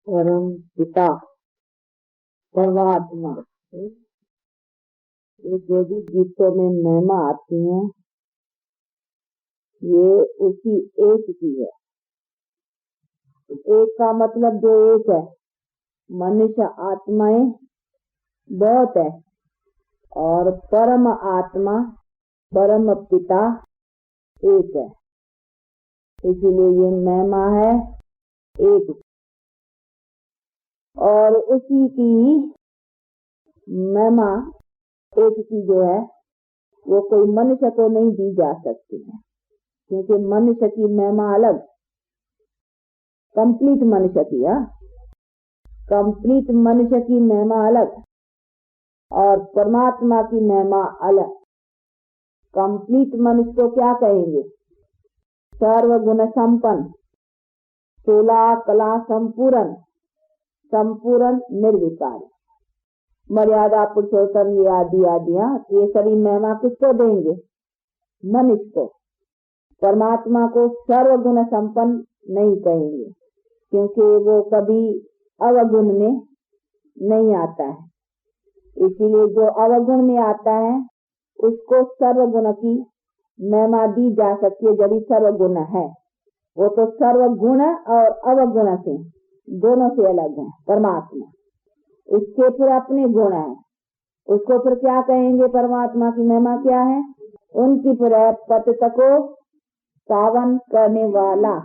परम पिता परमात्मा, ये जो भी गीतों में महिमा आती है ये उसी एक की है। एक का मतलब जो एक है, मनुष्य आत्माएं बहुत है और परम आत्मा परम पिता एक है, इसीलिए ये महिमा है एक। और उसी की महिमा एक की जो है वो कोई मनुष्य को नहीं दी जा सकती है, क्योंकि मनुष्य की महिमा अलग, कंप्लीट मनुष्य की, कंप्लीट मनुष्य की महिमा अलग और परमात्मा की महिमा अलग। कंप्लीट मनुष्य को क्या कहेंगे? सर्वगुण संपन्न, 16 कला संपूर्ण, संपूर्ण निर्विकार, मर्यादा पुरुषोत्तम, ये आदि आदियां, ये सभी महिमा किसको देंगे? मनुष्य को। परमात्मा को सर्वगुण संपन्न नहीं कहेंगे, क्योंकि वो कभी अवगुण में नहीं आता है। इसीलिए जो अवगुण में आता है उसको सर्वगुण की महिमा दी जा सकती है, जब सर्वगुण है। वो तो सर्वगुण और अवगुण से दोनों से अलग है परमात्मा। उसके फिर अपने गुण है, उसको फिर क्या कहेंगे? परमात्मा की महिमा क्या है? उनकी फिर पतित को पावन करने वाला,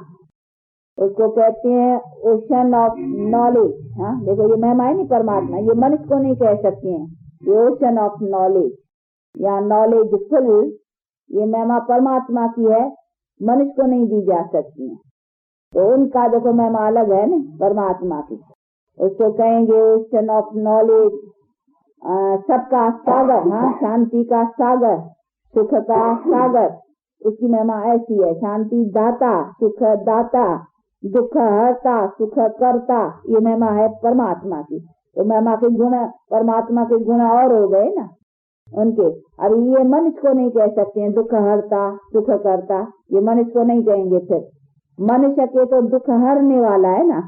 उसको कहते हैं ओशन ऑफ नॉलेज। हाँ, देखो ये महिमा है नहीं परमात्मा, ये मनुष्य को नहीं कह सकते हैं। ये ओशन ऑफ नॉलेज या नॉलेजफुल, ये महिमा परमात्मा की है, मनुष्य को नहीं दी जा सकती है। तो उनका देखो महिमा अलग है ना परमात्मा की, उसको कहेंगे ओशन ऑफ नॉलेज, सबका सागर, हाँ, शांति का सागर, सुख का सागर, उसकी महिमा ऐसी है। शांति दाता, सुख दाता, दुख हरता, सुख करता, ये महिमा है परमात्मा की। तो महिमा के गुण, परमात्मा के गुण और हो गए ना उनके। अब ये मनुष्य को नहीं कह सकते हैं, दुख हरता सुख करता, ये मनुष्य को नहीं कहेंगे। फिर मनुष्य के तो दुख हरने वाला है ना,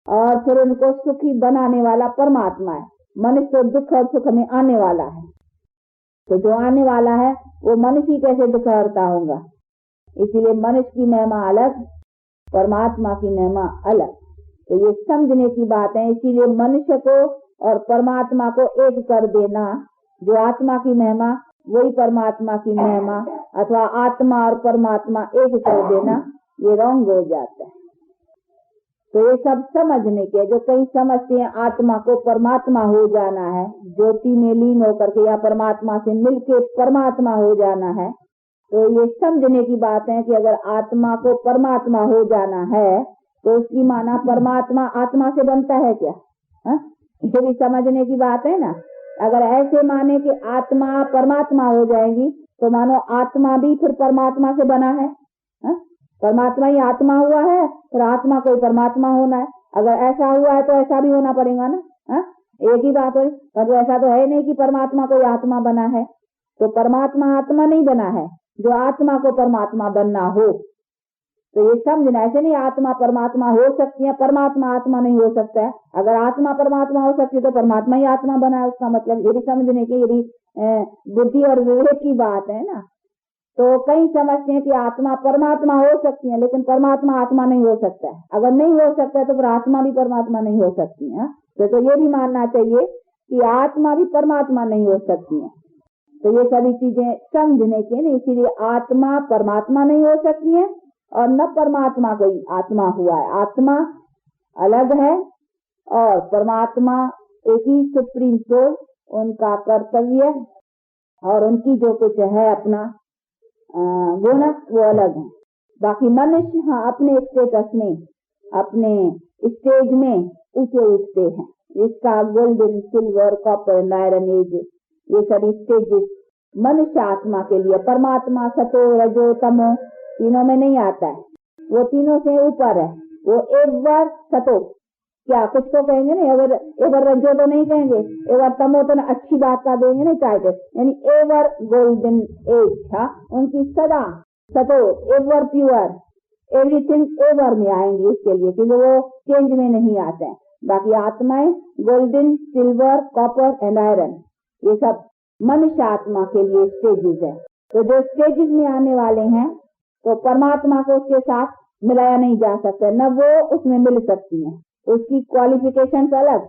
और फिर उनको सुखी बनाने वाला परमात्मा है। मनुष्य तो दुख और सुख में आने वाला है, तो जो आने वाला है वो मनुष्य कैसे दुख हरता होगा? इसीलिए मनुष्य की महिमा अलग, परमात्मा की महिमा अलग। तो ये समझने की बात है। इसीलिए मनुष्य को और परमात्मा को एक कर देना, जो आत्मा की महिमा वही परमात्मा की महिमा, अथवा आत्मा और परमात्मा एक कर देना, ये रॉन्ग हो जाता है। तो ये सब समझने के, जो कई समझते हैं आत्मा को परमात्मा हो जाना है, ज्योति में लीन होकर के या परमात्मा से मिलके परमात्मा हो जाना है, तो ये समझने की बात है कि अगर आत्मा को परमात्मा हो जाना है तो उसकी माना परमात्मा आत्मा से बनता है क्या? ये भी समझने की बात है ना। अगर ऐसे माने कि आत्मा परमात्मा हो जाएगी तो मानो आत्मा भी फिर परमात्मा से बना है, परमात्मा ही आत्मा हुआ है, फिर आत्मा कोई परमात्मा होना है। अगर ऐसा हुआ है तो ऐसा भी होना पड़ेगा ना, एक ही बात है। पर ऐसा तो है नहीं कि परमात्मा कोई आत्मा बना है, तो परमात्मा आत्मा नहीं बना है जो आत्मा को परमात्मा बनना हो। तो ये समझना, ऐसे नहीं आत्मा परमात्मा हो सकती है, परमात्मा आत्मा नहीं हो सकता है। अगर आत्मा परमात्मा हो सकती है तो परमात्मा ही आत्मा बना है, उसका मतलब ये भी समझने की, ये भी बुद्धि और विवेक की बात है ना। तो कई समझते हैं कि आत्मा परमात्मा हो सकती है, लेकिन परमात्मा आत्मा नहीं हो सकता है। अगर नहीं हो सकता है तो फिर आत्मा भी परमात्मा नहीं हो सकती है। तो ये भी मानना चाहिए कि आत्मा भी परमात्मा नहीं हो सकती है। तो ये सभी चीजें समझने के नहीं। इसीलिए आत्मा परमात्मा नहीं हो सकती है और न परमात्मा कोई आत्मा हुआ है। आत्मा अलग है और परमात्मा एक ही सुप्रीम सोल, उनका कर्तव्य और उनकी जो कुछ है अपना गुण वो अलग है। बाकी मनुष्य हाँ अपने स्टेटस में, अपने स्टेज में ऊंचे उठते हैं। इसका golden, silver, copper, iron age, ये सभी स्टेजेस मनुष्य आत्मा के लिए। परमात्मा सतो रजो तमो तीनों में नहीं आता है, वो तीनों से ऊपर है। वो एक बार सतो, क्या कुछ तो कहेंगे ना, एक बार रजो तो नहीं कहेंगे, एक बार तमो तो अच्छी बात का देंगे ना टाइटल, यानी एवर गोल्डन एज था उनकी सदा। सतो एवर प्योर, एवरीथिंग ओवर में आएंगे इसके लिए, क्योंकि वो चेंज में नहीं आते हैं। बाकी आत्माएं golden, silver, copper and iron, ये सब मनुष्य आत्मा के लिए स्टेजेस है। तो जो स्टेजेस में आने वाले हैं तो परमात्मा को उसके साथ मिलाया नहीं जा सकता, न वो उसमें मिल सकती हैं। उसकी क्वालिफिकेशन अलग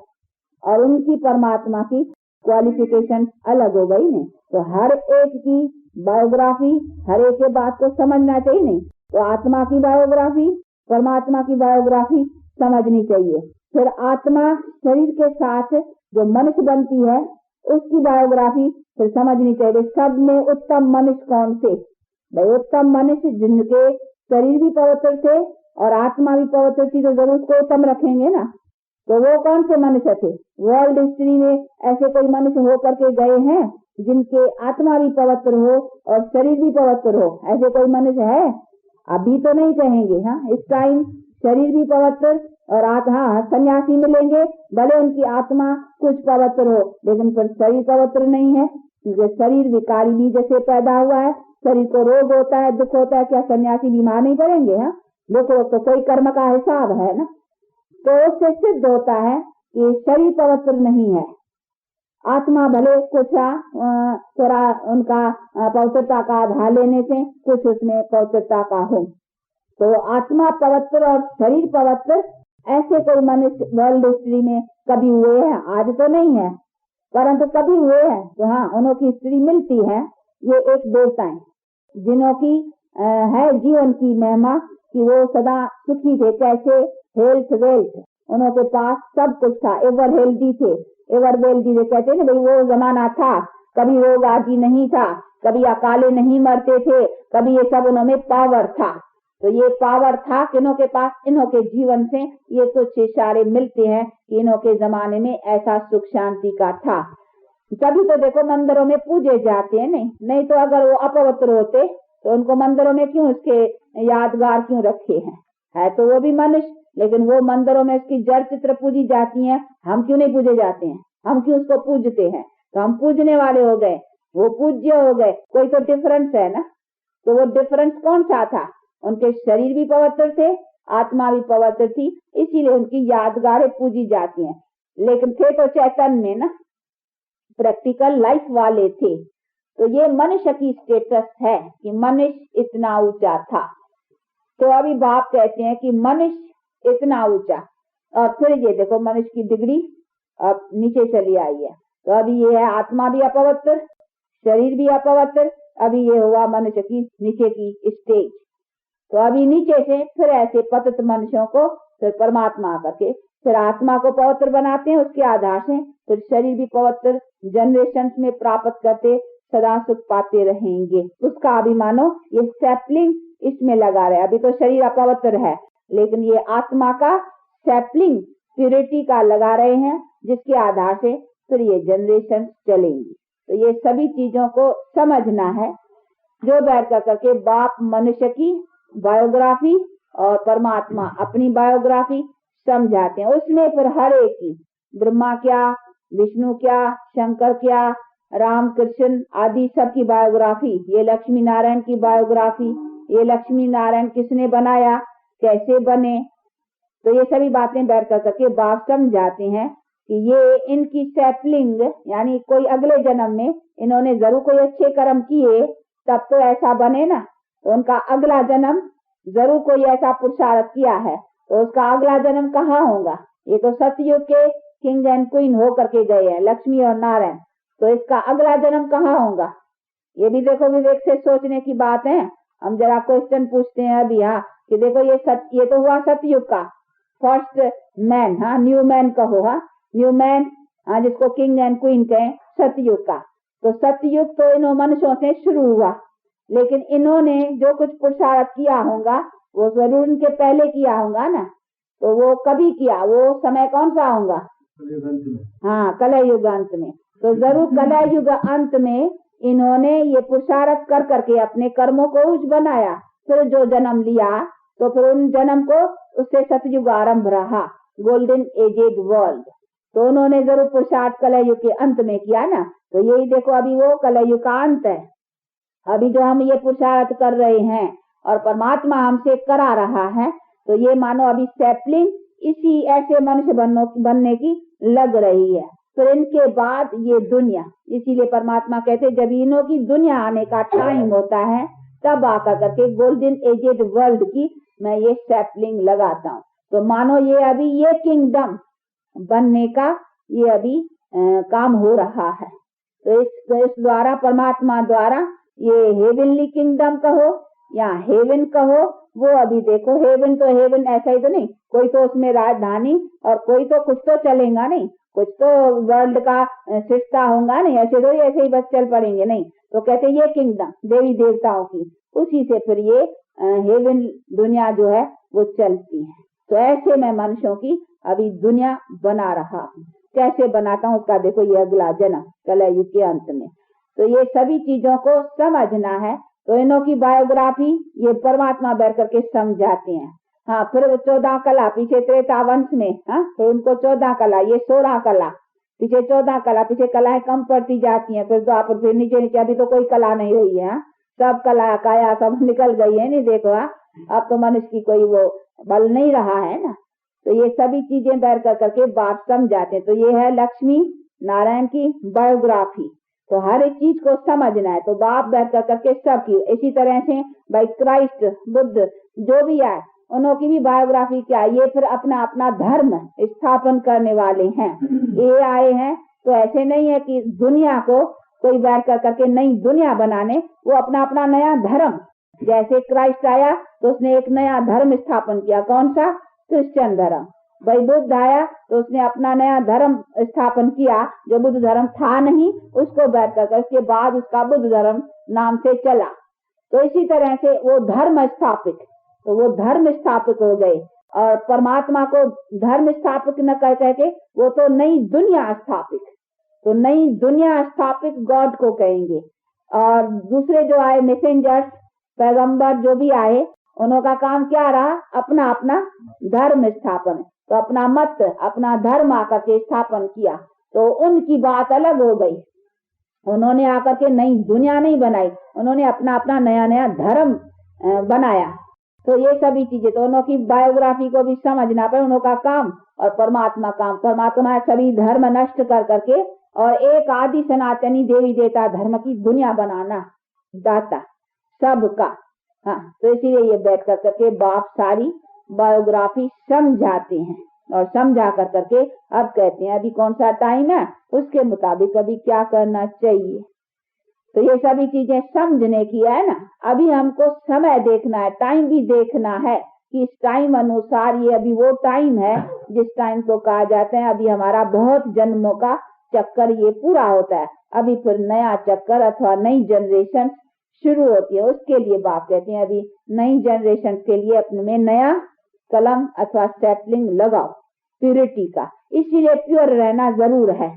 और उनकी परमात्मा की क्वालिफिकेशन अलग हो गई नहीं। तो हर एक की बायोग्राफी, हर एक के बात को समझना चाहिए नहीं। तो आत्मा की बायोग्राफी, परमात्मा की बायोग्राफी समझनी चाहिए। फिर आत्मा शरीर के साथ जो मनुष्य बनती है उसकी बायोग्राफी फिर समझनी चाहिए। सब में उत्तम मनुष्य कौन थे? भाई उत्तम मनुष्य जिनके शरीर भी पवित्र थे और आत्मा भी पवित्र थी, तो जरूर उसको उत्तम रखेंगे ना। तो वो कौन से मनुष्य थे? वर्ल्ड हिस्ट्री में ऐसे कोई मनुष्य होकर के गए हैं जिनके आत्मा भी पवित्र हो और शरीर भी पवित्र हो? ऐसे कोई मनुष्य है? अभी तो नहीं कहेंगे। हाँ, इस टाइम शरीर भी पवित्र और हाँ सन्यासी मिलेंगे, भले उनकी आत्मा कुछ पवित्र हो लेकिन फिर शरीर पवित्र नहीं है, क्योंकि शरीर विकारी बीज से पैदा हुआ है। शरीर को रोग होता है, दुख होता है, क्या सन्यासी बीमार नहीं पड़ेंगे? हाँ, देखो तो कोई कर्म का हिसाब है ना। तो उससे सिद्ध होता है कि शरीर पवित्र नहीं है। आत्मा भले कुछ थोड़ा उनका पवित्रता का आधार लेने से कुछ उसमें पवित्रता का हो। तो आत्मा पवित्र और शरीर पवित्र ऐसे कोई मनुष्य वर्ल्ड हिस्ट्री में कभी हुए हैं? आज तो नहीं है, परंतु कभी हुए हैं तो हाँ, उन्हों की हिस्ट्री मिलती है। ये एक देवताएं जिन्हों की है जीवन की महिमा कि वो सदा सुखी थे। कैसे? हेल्थ वेल्थ, उनके पास सब कुछ था, एवर हेल्दी थे, एवर वेल्दी। कहते हैं ना भाई वो जमाना था, कभी रोग आदि नहीं था, कभी अकाले नहीं मरते थे, कभी ये सब उन्होंने पावर था। तो ये पावर था किन्हों के पास? इन्हों के जीवन से ये कुछ इशारे मिलते हैं कि इन्हों के जमाने में ऐसा सुख शांति का था। तभी तो देखो मंदिरों में पूजे जाते हैं। नहीं तो अगर वो अपवित्र होते तो उनको मंदिरों में क्यों उसके यादगार क्यों रखे हैं? है तो वो भी मनुष्य, लेकिन वो मंदिरों में उसकी जड़ चित्र पूजी जाती हैं, हम क्यों नहीं पूजे जाते हैं? हम क्यों उसको पूजते हैं? तो हम पूजने वाले हो गए, वो पूज्य हो गए। कोई तो डिफरेंस है ना। तो वो डिफरेंस कौन सा था? उनके शरीर भी पवित्र थे, आत्मा भी पवित्र थी, इसीलिए उनकी यादगारें पूजी जाती हैं। लेकिन थे तो चैतन्य ना, प्रैक्टिकल लाइफ वाले थे। तो ये मनुष्य की स्टेटस है कि मनुष्य इतना ऊंचा था। तो अभी बाप कहते हैं कि मनुष्य इतना ऊंचा, और फिर ये देखो मनुष्य की डिग्री अब नीचे चली आई है। तो अभी ये है आत्मा भी अपवित्र, शरीर भी अपवित्र, अभी ये हुआ मनुष्य की नीचे की स्टेज। तो अभी नीचे से फिर ऐसे पतित मनुष्यों को फिर परमात्मा करके फिर आत्मा को पवित्र बनाते हैं, उसके आधार से फिर शरीर भी पवित्र जनरेशन में प्राप्त करते सदा सुख पाते रहेंगे। उसका अभी मानो ये सैपलिंग इसमें लगा रहे। अभी तो शरीर अपवित्र है, लेकिन ये आत्मा का सैपलिंग प्यूरिटी का लगा रहे हैं, जिसके आधार से फिर ये जनरेशन चलेंगी। तो ये सभी चीजों को समझना है। जो बैठ कर करके बाप मनुष्य की बायोग्राफी और परमात्मा अपनी बायोग्राफी समझाते हैं। उसमें फिर हर एक की, ब्रह्मा क्या, विष्णु क्या, शंकर क्या, राम कृष्ण आदि सब की बायोग्राफी, ये लक्ष्मी नारायण की बायोग्राफी, ये लक्ष्मी नारायण किसने बनाया, कैसे बने, तो ये सभी बातें बैठ कर करके बाप समझाते हैं कि ये इनकी सैपलिंग, यानी कोई अगले जन्म में इन्होंने जरूर कोई अच्छे कर्म किए तब तो ऐसा बने ना। तो उनका अगला जन्म जरूर कोई ऐसा पुरुषार्थ किया है, तो उसका अगला जन्म कहाँ होगा? ये तो सतयुग के किंग एंड क्वीन होकर के गए हैं, लक्ष्मी और नारायण। तो इसका अगला जन्म कहाँ होगा? ये भी देखो विवेक से सोचने की बात है। हम जरा क्वेश्चन पूछते हैं अभी, हाँ, कि देखो ये तो हुआ सतयुग का फर्स्ट मैन, हाँ, न्यू मैन कहो, हाँ, न्यू मैन, हाँ, जिसको किंग एंड क्वीन कहें, सतयुग का। तो सतयुग तो इन मनुष्यों से शुरू हुआ, लेकिन इन्होंने जो कुछ पुरुषार्थ किया होगा वो जरूर इनके पहले किया होगा ना। तो वो कभी किया, वो समय कौन सा होगा? हाँ, कलयुग अंत में। तो जरूर कलयुग अंत में इन्होंने ये पुरुषार्थ कर करके अपने कर्मों को उच्च बनाया, फिर जो जन्म लिया तो फिर उन जन्म को उससे सतयुग आरंभ रहा, गोल्डन एजेड वर्ल्ड। तो उन्होंने जरूर पुरुषार्थ कलयुग के अंत में किया ना। तो यही देखो अभी वो कलयुग का अंत है। अभी जो हम ये पुरुषार्थ कर रहे हैं और परमात्मा हमसे करा रहा है। तो ये मानो अभी सैपलिंग इसी ऐसे मनुष्य बनने की लग रही है। फिर इनके बाद ये दुनिया, इसीलिए परमात्मा कहते जब इन्हों की दुनिया आने का टाइम होता है तब आकर करके गोल्डन एजेड वर्ल्ड की मैं ये सैपलिंग लगाता हूँ। तो मानो ये अभी ये किंगडम बनने का ये अभी काम हो रहा है। तो इस द्वारा परमात्मा द्वारा ये हेवनली किंगडम कहो या हेवन कहो, वो अभी देखो हेवन तो हेवन ऐसा ही तो नहीं, कोई तो उसमें राजधानी और कोई तो कुछ तो चलेगा नहीं, कुछ तो वर्ल्ड का सिस्टा होगा नहीं, ऐसे तो ऐसे ही बस चल पड़ेंगे नहीं। तो कहते ये किंगडम देवी देवताओं की, उसी से फिर ये हेवन दुनिया जो है वो चलती है। तो ऐसे मैं मनुष्यों की अभी दुनिया बना रहा हूँ। कैसे बनाता हूँ उसका देखो ये अगला जन्म कलयुग के अंत में। तो ये सभी चीजों को समझना है। तो इन्हों की बायोग्राफी ये परमात्मा बैठ करके समझाते हैं। हाँ, फिर 14 कला पीछे त्रेता वंश में, हाँ, तो उनको 14 कला, ये 16 कला, पीछे 14 कला, पीछे कलाएं कम पड़ती जाती हैं। फिर द्वापर, फिर नीचे नीचे अभी तो कोई कला नहीं रही है। सब कला काया सब निकल गई है। नहीं देखो, अब तो मनुष्य की कोई वो बल नहीं रहा है ना। तो ये सभी चीजें बैठ कर करके बाप समझाते हैं। तो ये है लक्ष्मी नारायण की बायोग्राफी। तो हर एक चीज को समझना है। तो बाप बैठ कर करके सब की, इसी तरह से भाई क्राइस्ट बुद्ध जो भी आए उन्हों की भी बायोग्राफी क्या है। ये फिर अपना अपना धर्म स्थापन करने वाले हैं। ये आए हैं तो ऐसे नहीं है कि दुनिया को कोई बैठ कर करके नई दुनिया बनाने, वो अपना अपना नया धर्म, जैसे क्राइस्ट आया तो उसने एक नया धर्म स्थापन किया। कौन सा? क्रिश्चियन धर्म। भाई बुद्ध आया तो उसने अपना नया धर्म स्थापन किया, जो बुद्ध धर्म था नहीं उसको बैठ कर, उसके बाद उसका बुद्ध धर्म नाम से चला। तो इसी तरह से वो धर्म स्थापित, तो वो धर्म स्थापित हो गए। और परमात्मा को धर्म स्थापित न कर के वो तो नई दुनिया स्थापित, तो नई दुनिया स्थापित गॉड को कहेंगे। और दूसरे जो आए मैसेंजर्स, पैगंबर जो भी आए, उनका काम क्या रहा? अपना अपना धर्म स्थापन। तो अपना मत, अपना धर्म आकर के स्थापन किया। तो उनकी बात अलग हो गई। उन्होंने आकर के नई दुनिया नहीं बनाई, उन्होंने अपना अपना नया नया धर्म बनाया। तो ये सभी चीजें, तो उनकी बायोग्राफी को भी समझना पड़े, उनका काम और परमात्मा काम। परमात्मा सभी धर्म नष्ट कर करके और एक आदि सनातनी देवी देवता धर्म की दुनिया बनाना दाता सबका। हाँ, तो इसीलिए ये बैठ कर करके बाप सारी बायोग्राफी समझाते हैं और समझा कर करके अब कहते हैं अभी कौन सा टाइम है, उसके मुताबिक अभी क्या करना चाहिए। तो ये सभी चीजें समझने की है ना। अभी हमको समय देखना है, टाइम भी देखना है कि इस टाइम अनुसार ये अभी वो टाइम है जिस टाइम को कहा जाता है अभी हमारा बहुत जन्मों का चक्कर ये पूरा होता है। अभी फिर नया चक्कर अथवा नई जनरेशन शुरू होती है। उसके लिए बाप कहते हैं अभी नई जनरेशन के लिए अपने में नया कलम अथवा सैपलिंग लगाओ प्योरिटी का। इसीलिए प्योर रहना जरूर है,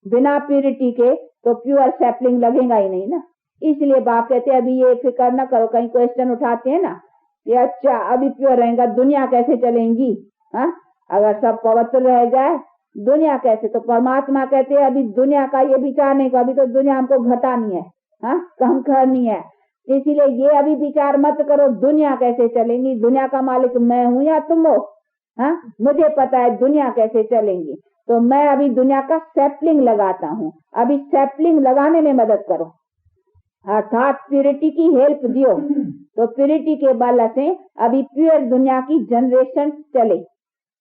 बिना प्योरिटी के तो प्योर सैपलिंग लगेगा ही नहीं ना। इसलिए बाप कहते हैं अभी ये फिक्र न करो। कहीं क्वेश्चन उठाते हैं ना, ये अच्छा अभी प्योर रहेगा दुनिया कैसे चलेंगी? हाँ, अगर सब पवित्र रह जाए दुनिया कैसे? तो परमात्मा कहते हैं अभी दुनिया का ये विचार नहीं, अभी तो दुनिया हमको घटानी है, हाँ, कम करनी है। इसीलिए ये अभी विचार मत करो दुनिया कैसे चलेंगी, दुनिया का मालिक मैं हूं या तुम हो। हाँ, मुझे पता है दुनिया कैसे चलेंगी। तो मैं अभी दुनिया का सैपलिंग लगाता हूँ। अभी सैपलिंग लगाने में मदद करो, अर्थात प्योरिटी की हेल्प दियो। तो प्योरिटी के बल से अभी प्योर दुनिया की जनरेशन चले,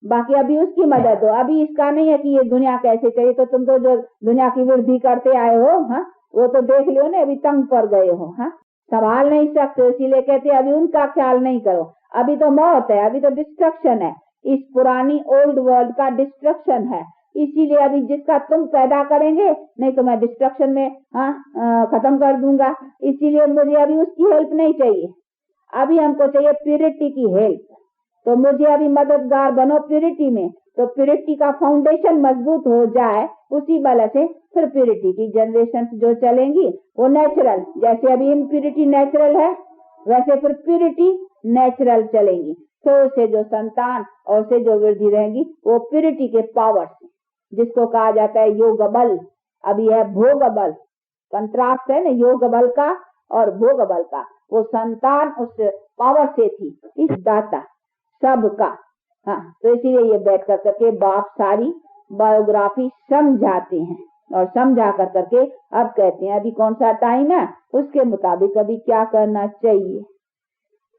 बाकी अभी उसकी मदद हो। अभी इसका नहीं है कि ये दुनिया कैसे चले, तो तुम तो जो दुनिया की वृद्धि करते आए हो, हाँ, वो तो देख लियो ना, अभी तंग पर गए हो, हाँ, संभाल नहीं सकते। इसीलिए कहते अभी उनका ख्याल नहीं करो। अभी तो मौत है, अभी तो डिस्ट्रक्शन है, इस पुरानी ओल्ड वर्ल्ड का डिस्ट्रक्शन है। इसीलिए अभी जिसका तुम पैदा करेंगे, नहीं तो मैं डिस्ट्रक्शन में खत्म कर दूंगा। इसीलिए मुझे अभी उसकी हेल्प नहीं चाहिए, अभी हमको चाहिए प्योरिटी की हेल्प। तो मुझे अभी मददगार बनो प्योरिटी में। तो प्योरिटी का फाउंडेशन मजबूत हो जाए, उसी बल से फिर प्योरिटी की जनरेशन जो चलेंगी वो नेचुरल, जैसे अभी इम्प्योरिटी नेचुरल है वैसे फिर प्योरिटी नेचुरल चलेंगी। तो उससे जो संतान और उससे जो वृद्धि रहेंगी वो प्योरिटी के पावर से, जिसको कहा जाता है योग बल। अभी है भोग बल, कंट्रास्ट है ना योग बल का और भोग बल का। वो संतान उस पावर से थी, इस दाता सबका। हाँ, तो इसीलिए ये बैठ कर करके बाप सारी बायोग्राफी समझाते हैं और समझा कर करके अब कहते हैं अभी कौन सा टाइम है, उसके मुताबिक अभी क्या करना चाहिए।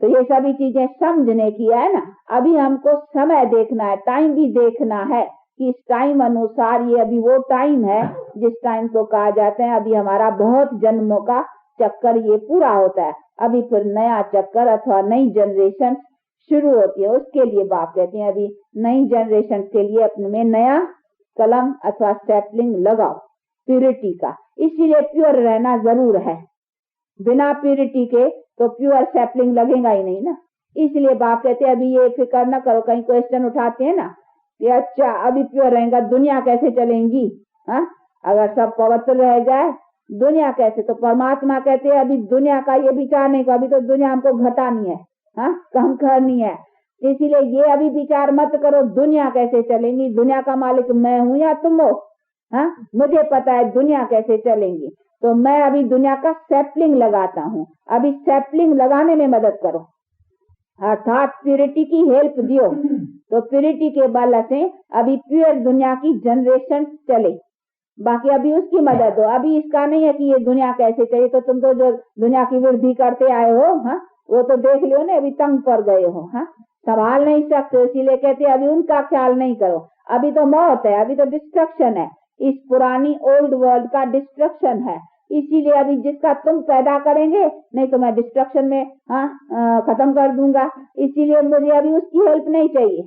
तो ये सभी चीजें समझने की है ना। अभी हमको समय देखना है, टाइम भी देखना है कि इस टाइम अनुसार ये अभी वो टाइम है जिस टाइम को कहा जाता है अभी हमारा बहुत जन्मों का चक्कर ये पूरा होता है, अभी फिर नया चक्कर अथवा नई जनरेशन शुरू होती है। उसके लिए बाप कहते हैं अभी नई जनरेशन के लिए अपने में नया कलम अथवा स्टेपलिंग लगाओ प्योरिटी का। इसीलिए प्योर रहना जरूर है, बिना प्योरिटी के तो प्योर सैपलिंग लगेगा ही नहीं ना। इसलिए बाप कहते हैं अभी ये फिक्र न करो। कहीं क्वेश्चन उठाते हैं ना कि अच्छा अभी प्योर रहेगा दुनिया कैसे चलेंगी, हाँ अगर सब पवित्र रह जाए दुनिया कैसे। तो परमात्मा कहते हैं अभी दुनिया का ये विचार नहीं करो, अभी तो दुनिया हमको घटानी है, हाँ कम करनी है। इसीलिए ये अभी विचार मत करो दुनिया कैसे चलेंगी, दुनिया का मालिक मैं हूं या तुम हो, हाँ मुझे पता है दुनिया कैसे चलेंगी। तो मैं अभी दुनिया का सैपलिंग लगाता हूँ, अभी सैपलिंग लगाने में मदद करो, अर्थात प्योरिटी की हेल्प दियो। तो प्योरिटी के बल से अभी प्योर दुनिया की जनरेशन चले, बाकी अभी उसकी मदद हो। अभी इसका नहीं है कि ये दुनिया कैसे चले, तो तुम तो जो दुनिया की वृद्धि करते आए हो, हाँ वो तो देख लियो ना, अभी तंग पर गए हो, हाँ संभाल नहीं सकते। इसीलिए कहते अभी उनका ख्याल नहीं करो, अभी तो मौत है, अभी तो डिस्ट्रक्शन है, इस पुरानी ओल्ड वर्ल्ड का डिस्ट्रक्शन है। इसीलिए अभी जिसका तुम पैदा करेंगे नहीं तो मैं डिस्ट्रक्शन में खत्म कर दूंगा। इसीलिए मुझे अभी उसकी हेल्प नहीं चाहिए,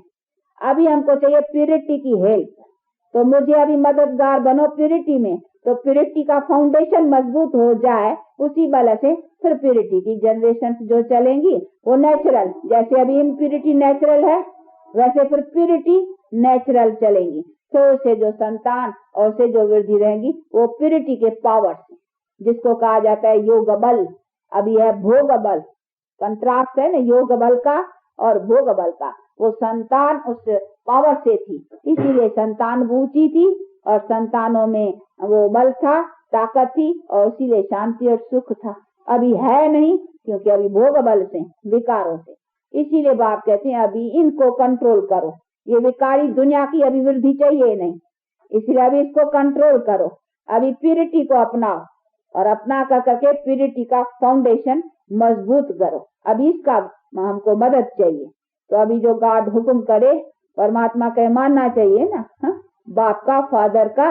अभी हमको चाहिए प्योरिटी की हेल्प। तो मुझे अभी मददगार बनो प्योरिटी में, तो प्योरिटी का फाउंडेशन मजबूत हो जाए, उसी बल से फिर प्योरिटी की जनरेशन जो चलेंगी वो नेचुरल, जैसे अभी इम्प्योरिटी नेचुरल है वैसे फिर प्योरिटी नेचुरल चलेंगी। तो उसे जो संतान और उसे जो वृद्धि रहेंगी वो प्योरिटी के पावर से, जिसको कहा जाता है योग बल। अभी है भोग बल, कंट्रास्ट है ना योग बल का और भोग बल का। वो संतान उस पावर से थी, इसीलिए संतान ऊंची थी और संतानों में वो बल था, ताकत थी और इसीलिए शांति और सुख था। अभी है नहीं क्योंकि अभी भोग बल से, विकारों से। इसीलिए बाप कहते हैं अभी इनको कंट्रोल करो, ये विकारी दुनिया की अभी वृद्धि चाहिए नहीं, इसलिए अभी इसको कंट्रोल करो। अभी प्योरिटी को अपनाओ और अपना कर करके प्योरिटी का फाउंडेशन मजबूत करो। अभी इसका हमको मदद चाहिए। तो अभी जो गॉड हुक्म करे परमात्मा के मानना चाहिए ना, हा? बाप का फादर का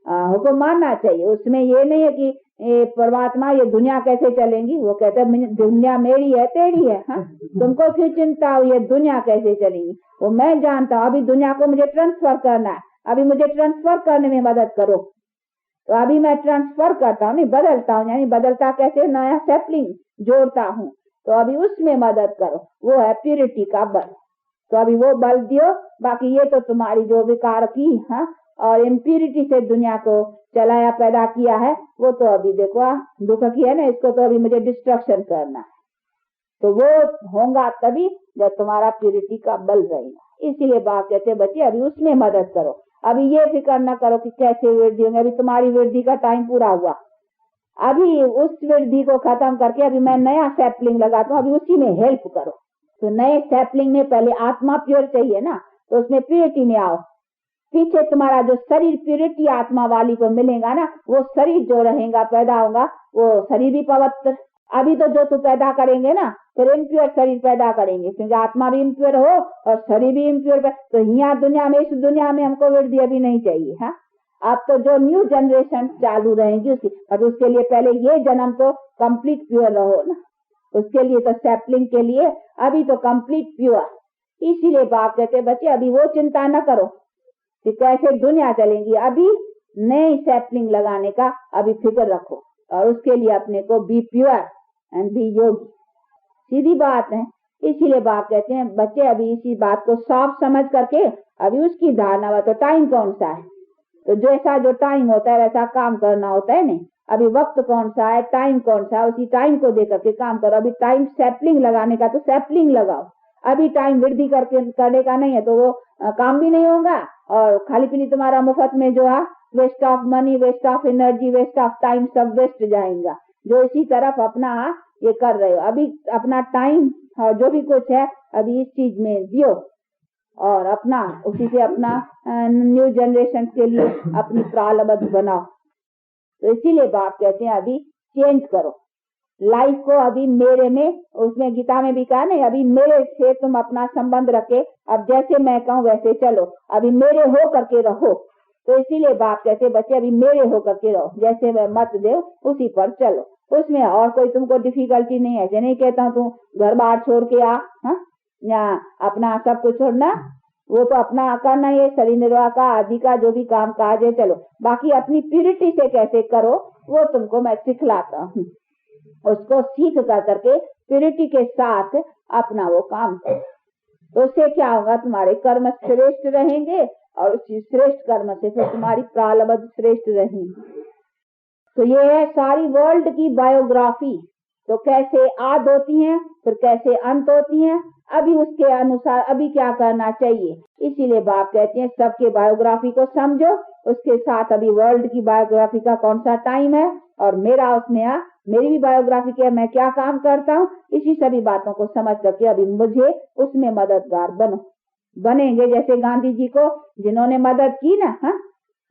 हुक्म मानना चाहिए। उसमें ये नहीं है कि परमात्मा ये दुनिया कैसे चलेंगी, वो कहते हैं दुनिया मेरी है तेरी है, हाँ तुमको क्यों चिंता हो ये दुनिया कैसे चलेंगी, वो मैं जानता हूँ। अभी दुनिया को मुझे ट्रांसफर करना है, अभी मुझे ट्रांसफर करने में मदद करो। तो अभी मैं ट्रांसफर करता हूँ, नहीं बदलता हूँ, यानी बदलता कैसे, नया सैपलिंग जोड़ता हूँ। तो अभी उसमें मदद करो, वो है प्योरिटी का बल। तो अभी वो बल दियो। बाकी ये तो तुम्हारी जो विकार की, हाँ और इम्प्योरिटी से दुनिया को चलाया पैदा किया है, वो तो अभी देखो दुख की है ना, इसको तो अभी मुझे डिस्ट्रक्शन करना है। तो वो होगा तभी जब तुम्हारा प्योरिटी का बल रहेगा। इसीलिए बाप कहते बच्चे अभी उसमें मदद करो। अभी ये फिक्र न करो कि कैसे वृद्धि होंगे, अभी तुम्हारी वृद्धि का टाइम पूरा हुआ, अभी उस वृद्धि को खत्म करके अभी मैं नया सैपलिंग लगाता हूँ, अभी उसी में हेल्प करो। तो नए सैपलिंग में पहले आत्मा प्योर चाहिए ना, तो उसमें प्योरिटी में आओ। पीछे तुम्हारा जो शरीर प्योरिटी आत्मा वाली को मिलेगा ना, वो शरीर जो रहेगा पैदा होगा वो शरीर भी पवित्र। अभी तो जो तू पैदा करेंगे ना फिर इम्प्योर शरीर पैदा करेंगे, क्योंकि आत्मा भी इम्प्योर हो और शरीर भी इम्प्योर। तो यहाँ दुनिया में, इस दुनिया में हमको वृद्धि अभी नहीं चाहिए। हाँ अब तो जो न्यू जनरेशन चालू रहेंगी उसकी, और उसके लिए पहले ये जन्म तो कंप्लीट प्योर रहो ना, उसके लिए तो सैपलिंग के लिए अभी तो कंप्लीट प्योर। इसीलिए बाप कहते बच्चे अभी वो चिंता न करो कि कैसे दुनिया चलेंगी, अभी नई सैपलिंग लगाने का अभी फिक्र रखो और उसके लिए अपने को बी प्योर एंड बी योगी। सीधी बात है। इसीलिए बाप कहते हैं बच्चे अभी इसी बात को साफ समझ करके अभी उसकी धारणा हुआ। तो टाइम कौन सा है, तो जैसा जो टाइम होता है वैसा काम करना होता है नहीं। अभी वक्त कौन सा है, टाइम कौन सा है, उसी टाइम को देकर के काम करो। अभी टाइम सैपलिंग लगाने का तो सैपलिंग लगाओ। अभी टाइम वृद्धि करके करने का नहीं है, तो वो काम भी नहीं होगा और खाली पीली तुम्हारा मुफ्त में जो है waste of money, waste of energy, waste of time सब वेस्ट जाएगा, जो इसी तरफ अपना ये कर रहे हो। अभी अपना टाइम और जो भी कुछ है अभी इस चीज में दियो और अपना उसी से अपना न्यू जनरेशन के लिए अपनी प्रारब्ध बनाओ। तो इसीलिए बाप कहते हैं अभी चेंज करो लाइफ को। अभी मेरे में, उसमें गीता में भी कहा नहीं, अभी मेरे से तुम अपना संबंध रखे, अब जैसे मैं कहूँ वैसे चलो, अभी मेरे हो करके रहो। तो इसीलिए बाप कहते बच्चे अभी मेरे हो करके रहो, जैसे मैं मत दे उसी पर चलो, उसमें और कोई तुमको डिफिकल्टी नहीं है। ऐसे नहीं कहता हूँ तू घर बार छोड़ के आ, हाँ, या अपना सब कुछ छोड़ना, वो तो अपना करना, ये शरीर निर्वाह का आदि का जो भी काम काज है चलो, बाकी अपनी प्यूरिटी से कैसे करो वो तुमको मैं सिखलाता हूँ। उसको सीख कर करके प्यूरिटी के साथ अपना वो काम करो, तो उससे क्या होगा, तुम्हारे कर्म श्रेष्ठ रहेंगे और उसी श्रेष्ठ कर्म से फिर तुम्हारी प्रारब्ध श्रेष्ठ रहेंगी। तो ये है सारी वर्ल्ड की बायोग्राफी। तो कैसे आद होती है, फिर कैसे अंत होती है, अभी उसके अनुसार अभी क्या करना चाहिए। इसीलिए बाप कहते हैं सबके बायोग्राफी को समझो, उसके साथ अभी वर्ल्ड की बायोग्राफी का कौन सा टाइम है और मेरा उसमें मेरी भी बायोग्राफी क्या, मैं क्या काम करता हूँ, इसी सभी बातों को समझ करके अभी मुझे उसमें मददगार बनेंगे। जैसे गांधी जी को जिन्होंने मदद की ना, हाँ,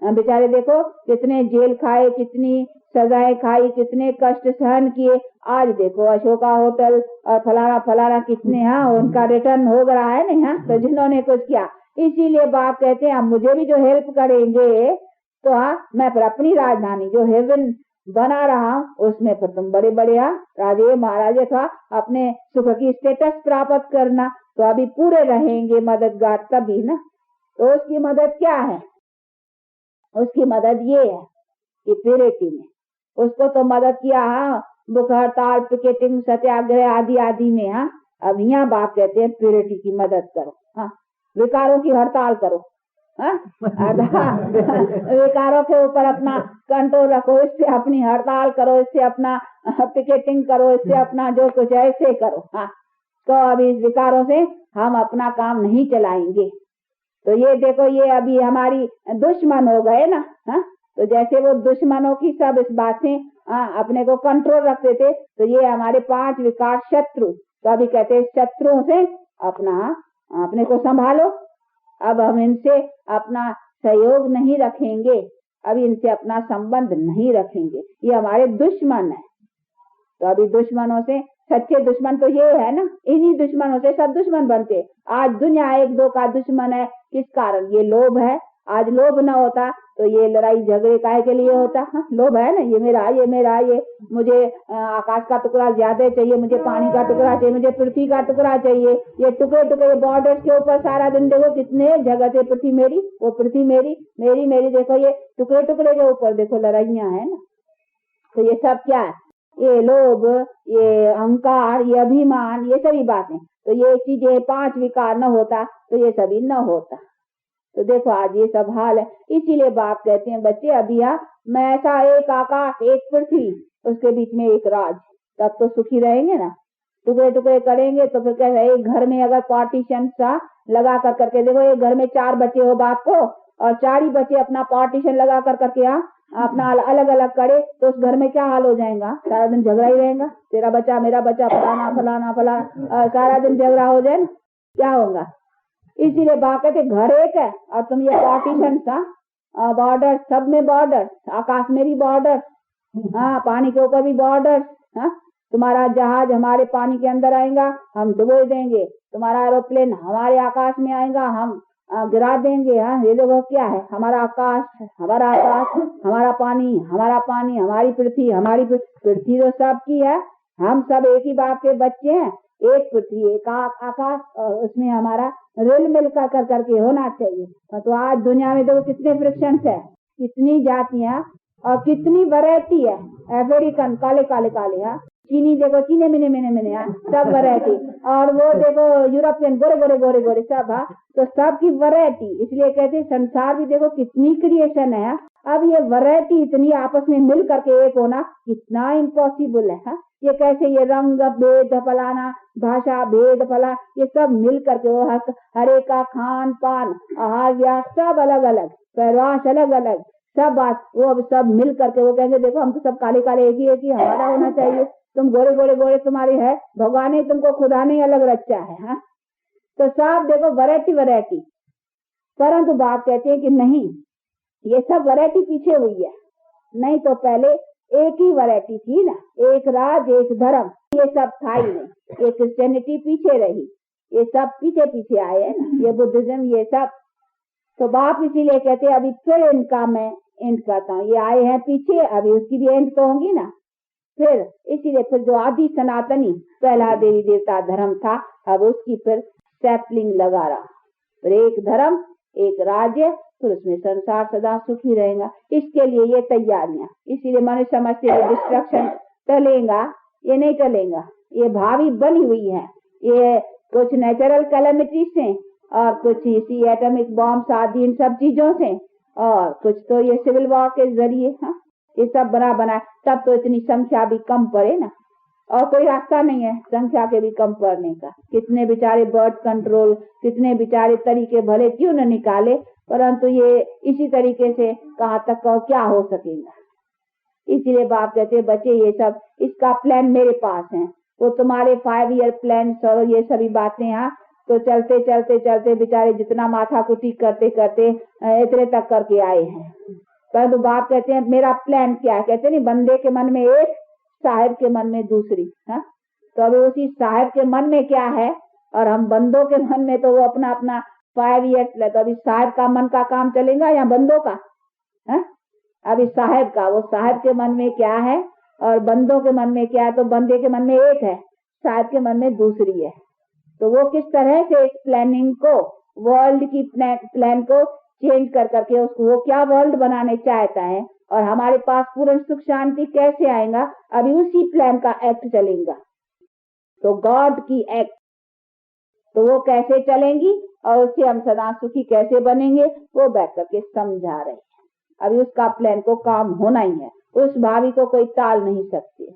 बेचारे देखो कितने जेल खाए, कितनी सजाएं खाई, कितने कष्ट सहन किए, आज देखो अशोका होटल और फलाना फलाना कितने, हाँ, उनका रिटर्न हो रहा है नहीं, हाँ, तो जिन्होंने कुछ किया। इसीलिए बाप कहते हैं मुझे भी जो हेल्प करेंगे तो हाँ, मैं फिर अपनी राजधानी जो हेवन बना रहा हूँ उसमें फिर तुम बड़े बड़े राजे महाराजे था अपने सुख की स्टेटस प्राप्त करना, तो अभी पूरे रहेंगे मददगार तभी ना। तो उसकी मदद क्या है, उसकी मदद ये है कि प्यूरिटी में उसको तो मदद किया, हाँ, भूख हड़ताल, पिकेटिंग, सत्याग्रह आदि आदि में, हाँ, अब यहाँ बाप कहते हैं प्यूरिटी की मदद करो, हाँ, विकारों की हड़ताल करो, हाँ, विकारों के ऊपर अपना कंट्रोल रखो, इससे अपनी हड़ताल करो, इससे अपना पिकेटिंग करो, इससे अपना जो कुछ है ऐसे करो, हाँ। तो अभी इस विकारों से हम अपना काम नहीं चलाएंगे। तो ये देखो ये अभी हमारी दुश्मन हो गए ना, हाँ, तो जैसे वो दुश्मनों की सब इस बात से अपने को कंट्रोल रखते थे, तो ये हमारे 5 विकार शत्रु, तो अभी कहते हैं शत्रुओं से अपने को संभालो। अब हम इनसे अपना सहयोग नहीं रखेंगे, अभी इनसे अपना संबंध नहीं रखेंगे, ये हमारे दुश्मन है। तो अभी दुश्मनों से, सच्चे दुश्मन तो ये है ना, इन्हीं दुश्मनों से सब दुश्मन बनते। आज दुनिया 1-2 का दुश्मन है, किस कारण, ये लोभ है। आज लोभ न होता तो ये लड़ाई झगड़े काहे के लिए होता, हाँ, लोभ है ना, ये मेरा, ये मुझे आकाश का टुकड़ा ज्यादा चाहिए, मुझे पानी का टुकड़ा चाहिए, मुझे पृथ्वी का टुकड़ा चाहिए, ये टुकड़े बॉर्डर के ऊपर सारा दिन देखो कितने जगह से पृथ्वी मेरी, वो पृथ्वी मेरी, देखो ये टुकड़े के ऊपर देखो लड़ाइयां है ना। तो ये सब क्या है, ये लोभ, ये अहंकार, ये अभिमान, ये सभी बातें। तो ये चीजें 5 विकार न होता तो ये सभी न होता। तो देखो आज ये सब हाल है। इसीलिए बाप कहते हैं बच्चे अभी मैं ऐसा एक आकाश, एक पृथ्वी, उसके बीच में एक राज, तब तो सुखी रहेंगे ना। टुकड़े करेंगे तो फिर कैसे, एक घर में अगर पार्टीशन सा लगा कर करके देखो, एक घर में 4 बच्चे हो बाप को और 4 ही बच्चे अपना पार्टीशन लगा कर करके अपना अलग अलग करे, तो उस घर में क्या हाल हो जाएगा, सारा दिन झगड़ा ही रहेगा, तेरा बच्चा मेरा बच्चा, फलाना सारा दिन झगड़ा हो जाए, क्या होगा। इसीलिए बाप कहते घर एक है और तुम ये पार्टीशन सा बॉर्डर, सब में बॉर्डर, आकाश में भी बॉर्डर, हाँ, पानी के ऊपर भी बॉर्डर, हाँ, तुम्हारा जहाज हमारे पानी के अंदर आएगा हम डुबो देंगे, तुम्हारा एरोप्लेन हमारे आकाश में आएगा हम गिरा देंगे, हाँ, ये लोग क्या है, हमारा आकाश, हमारा पानी, हमारी पृथ्वी तो सबकी है, हम सब एक ही बाप के बच्चे हैं, एक पृथ्वी एक आकाश, और उसमें हमारा रिल मिल कर करके होना चाहिए। तो आज दुनिया में देखो कितने फ्रिक्शन है, कितनी जातियां और कितनी वैरायटी है, अफ्रीकन काले हाँ, चीनी देखो चीने मिने सब वैरायटी, और वो देखो यूरोपियन गोरे सब, हाँ, तो सबकी वैरायटी। इसलिए कहते संसार भी देखो कितनी क्रिएशन है। अब ये वैरायटी इतनी आपस में मिल करके एक होना कितना इम्पॉसिबल है, हाँ? ये कैसे, ये रंग भेद फलाना, भाषा भेद फला, ये सब मिल करके वो हर एक का खान पान, आहार विहार सब अलग अलग, पहरवाश अलग अलग, सब बात वो अब सब मिल करके वो कहेंगे देखो हम तो सब काले काले एक ही हमारा होना चाहिए, तुम गोरे गोरे गोरे तुम्हारे है, भगवान ने तुमको खुदा ने अलग रचा है। हाँ, तो सब देखो वैरायटी वैरायटी, परंतु बाप कहते हैं कि नहीं, ये सब वैरायटी पीछे हुई है, नहीं तो पहले एक ही वैरायटी थी ना, एक राज एक धर्म, ये सब था ही नहीं। ये क्रिश्चियनिटी पीछे रही, ये सब पीछे पीछे आए हैं ना, ये बुद्धिज्म ये सब। तो बाप इसीलिए कहते हैं अभी फिर इनका मैं एंड करता हूँ, ये आए हैं पीछे, अभी उसकी भी एंड तो होगी ना। फिर इसीलिए फिर जो आदि सनातनी पहला देवी देवता धर्म था, अब उसकी फिर सैपलिंग लगा रहा, फिर एक धर्म एक राज्य, फिर उसमें संसार सदा सुखी रहेगा। इसके लिए ये तैयारियां, इसीलिए मनुष्य समझते हैं डिस्ट्रक्शन टलेगा, ये नहीं टलेगा, ये भावी बनी हुई है। ये कुछ नेचुरल कैलेमिटी से और कुछ इसी एटॉमिक बॉम्ब आदि इन सब चीजों से, और कुछ तो ये सिविल वॉर के जरिए। हाँ, ये सब बना तब तो इतनी संख्या भी कम पड़े ना, और कोई रास्ता नहीं है संख्या के भी कम पड़ने का। कितने बेचारे बर्ड कंट्रोल, कितने बेचारे तरीके भले क्यों न निकाले, परंतु ये इसी तरीके से कहाँ तक क्या हो सकेगा। इसीलिए बाप कहते बच्चे ये सब इसका प्लान मेरे पास है, वो तुम्हारे 5 ईयर प्लान और ये सभी बातें यहाँ तो चलते चलते चलते बेचारे जितना माथा कुटी करते करते इतने तक करके आए हैं। परंतु बाप कहते हैं मेरा प्लान क्या है, कहते नहीं बंदे के मन में एक, साहिब के मन में दूसरी। हाँ, तो अभी उसी साहिब के मन में क्या है और हम बंदों के मन में तो वो अपना अपना 5 ईयर्स, तो अभी साहिब का मन का काम चलेगा या बंदों का? हाँ, अभी साहिब का, वो साहिब के मन में क्या है और बंदों के मन में क्या है, तो बंदे के मन में एक है, साहिब के मन में दूसरी है। तो वो किस तरह से इस प्लानिंग को, वर्ल्ड की प्लान को चेंज कर करके उसको वो क्या वर्ल्ड बनाने चाहता है और हमारे पास पूर्ण सुख शांति कैसे आएगा, अभी उसी प्लान का एक्ट चलेगा। तो गॉड की एक्ट तो वो कैसे चलेंगी और उससे हम सदा सुखी कैसे बनेंगे, वो बैठ करके समझा रहे हैं। अभी उसका प्लान को काम होना ही है, उस भावी को कोई टाल नहीं सकते।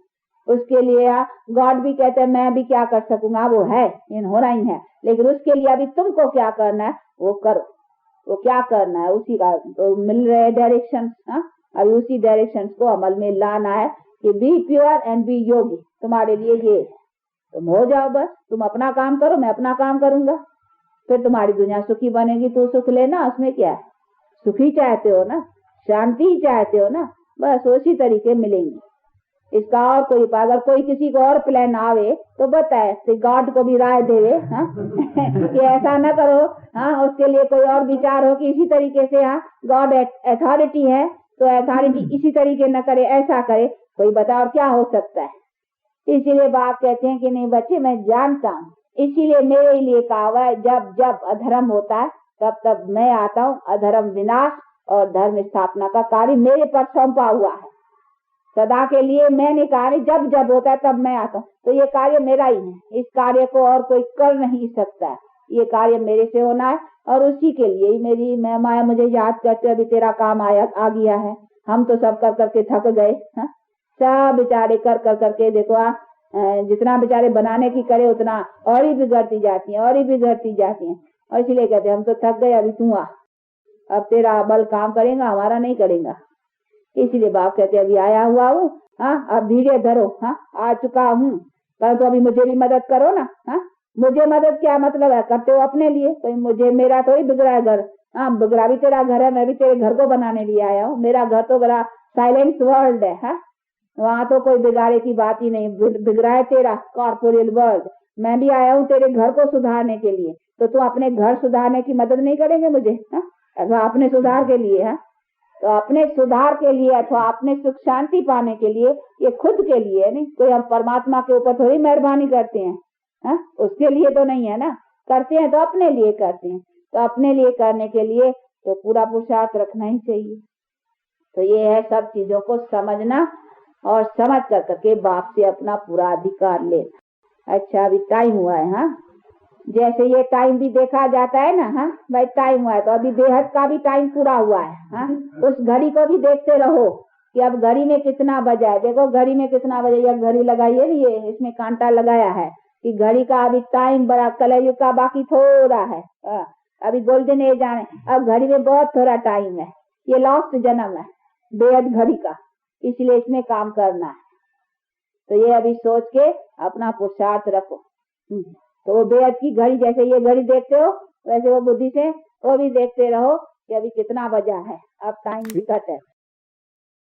उसके लिए गॉड भी कहते हैं मैं भी क्या कर सकूंगा, वो है इन होना ही है, लेकिन उसके लिए अभी तुमको क्या करना है वो करो। वो क्या करना है उसी का तो मिल रहे डायरेक्शन। अभी उसी डायरेक्शन को अमल में लाना है कि बी प्योर एंड बी योगी, तुम्हारे लिए ये तुम हो जाओ, बस तुम अपना काम करो, मैं अपना काम करूंगा, फिर तुम्हारी दुनिया सुखी बनेगी। तो सुख लेना, उसमें क्या है, सुखी चाहते हो ना, शांति ही चाहते हो ना, बस उसी तरीके मिलेंगी। इसका और कोई अगर कोई किसी को और प्लान आवे तो बताए, तो गॉड को भी राय देवे कि ऐसा न करो। हाँ, उसके लिए कोई और विचार हो कि इसी तरीके से, हाँ गॉड अथॉरिटी है तो अथॉरिटी इसी तरीके न करे, ऐसा करे, कोई बता और क्या हो सकता है। इसीलिए बाप कहते हैं कि नहीं बच्चे मैं जानता हूँ, इसीलिए मेरे लिए कहा हुआ है जब जब अधर्म होता है तब तब मैं आता हूँ, अधर्म विनाश और धर्म स्थापना का कार्य मेरे पर सौंपा हुआ है। सदा के लिए मैंने कहा जब जब होता है तब मैं आता हूँ, तो ये कार्य मेरा ही है, इस कार्य को और कोई कर नहीं सकता, ये कार्य मेरे से होना है और उसी के लिए ही मेरी मैं माया मुझे याद करते अभी तेरा काम आ गया है। हम तो सब कर करके थक गए, सब बेचारे कर कर करके देखो जितना बेचारे बनाने की करे उतना और ही बिगड़ती जाती है और ही बिगड़ती जाती है, और इसलिए कहते हम तो थक गए, अभी तू आ, अब तेरा बल काम करेगा, हमारा नहीं करेगा। इसलिए बाप कहते अभी आया हुआ हूँ, हाँ अब धीरे धरो, हाँ आ चुका हूँ, परंतु अभी मुझे भी मदद करो ना। हाँ, मुझे मदद क्या मतलब है, करते हो अपने लिए, कोई मुझे मेरा थोड़ी बिगड़ा है घर, हाँ बिगड़ा भी तेरा घर है, मैं भी तेरे घर को बनाने लिए आया हूँ। मेरा घर तो बड़ा साइलेंस वर्ल्ड है, हाँ वहाँ तो कोई बिगाड़े की बात ही नहीं, बिगड़ा है तेरा कॉर्पोरियल वर्ल्ड। मैं भी आया हूँ तेरे घर को सुधारने के लिए, तो तू अपने घर सुधारने की मदद नहीं करेंगे मुझे, हाँ अपने सुधार के लिए, हाँ तो अपने सुधार के लिए अथवा अपने सुख शांति पाने के लिए, ये खुद के लिए नहीं, कोई हम परमात्मा के ऊपर थोड़ी मेहरबानी करते हैं, हाँ उसके लिए तो नहीं है ना, करते हैं तो अपने लिए करते हैं, तो अपने लिए करने के लिए तो पूरा पुरुषार्थ रखना ही चाहिए। तो ये है सब चीजों को समझना और समझ कर करके बाप से अपना पूरा अधिकार लेना। अच्छा अभी टाइम हुआ है, हाँ जैसे ये टाइम भी देखा जाता है ना, हाँ भाई टाइम हुआ है, तो अभी बेहद का भी टाइम पूरा हुआ है, हाँ उस घड़ी को भी देखते रहो कि अब घड़ी में कितना बजा है। देखो घड़ी में कितना बजे, यह घड़ी लगाई है, ये इसमें कांटा लगाया है कि घड़ी का अभी टाइम बड़ा, कलयुग का बाकी थोड़ा है, अभी गोल्डन एज आने, अब घड़ी में बहुत थोड़ा टाइम है। ये लास्ट जन्म है बेहद घड़ी का, इसलिए इसमें काम करना है। तो ये अभी सोच के अपना पुरुषार्थ रखो। तो वो बेहद की घड़ी, जैसे ये घड़ी देखते हो वैसे वो बुद्धि से वो भी देखते रहो कि अभी कितना बजा है, अब टाइम भी घट है।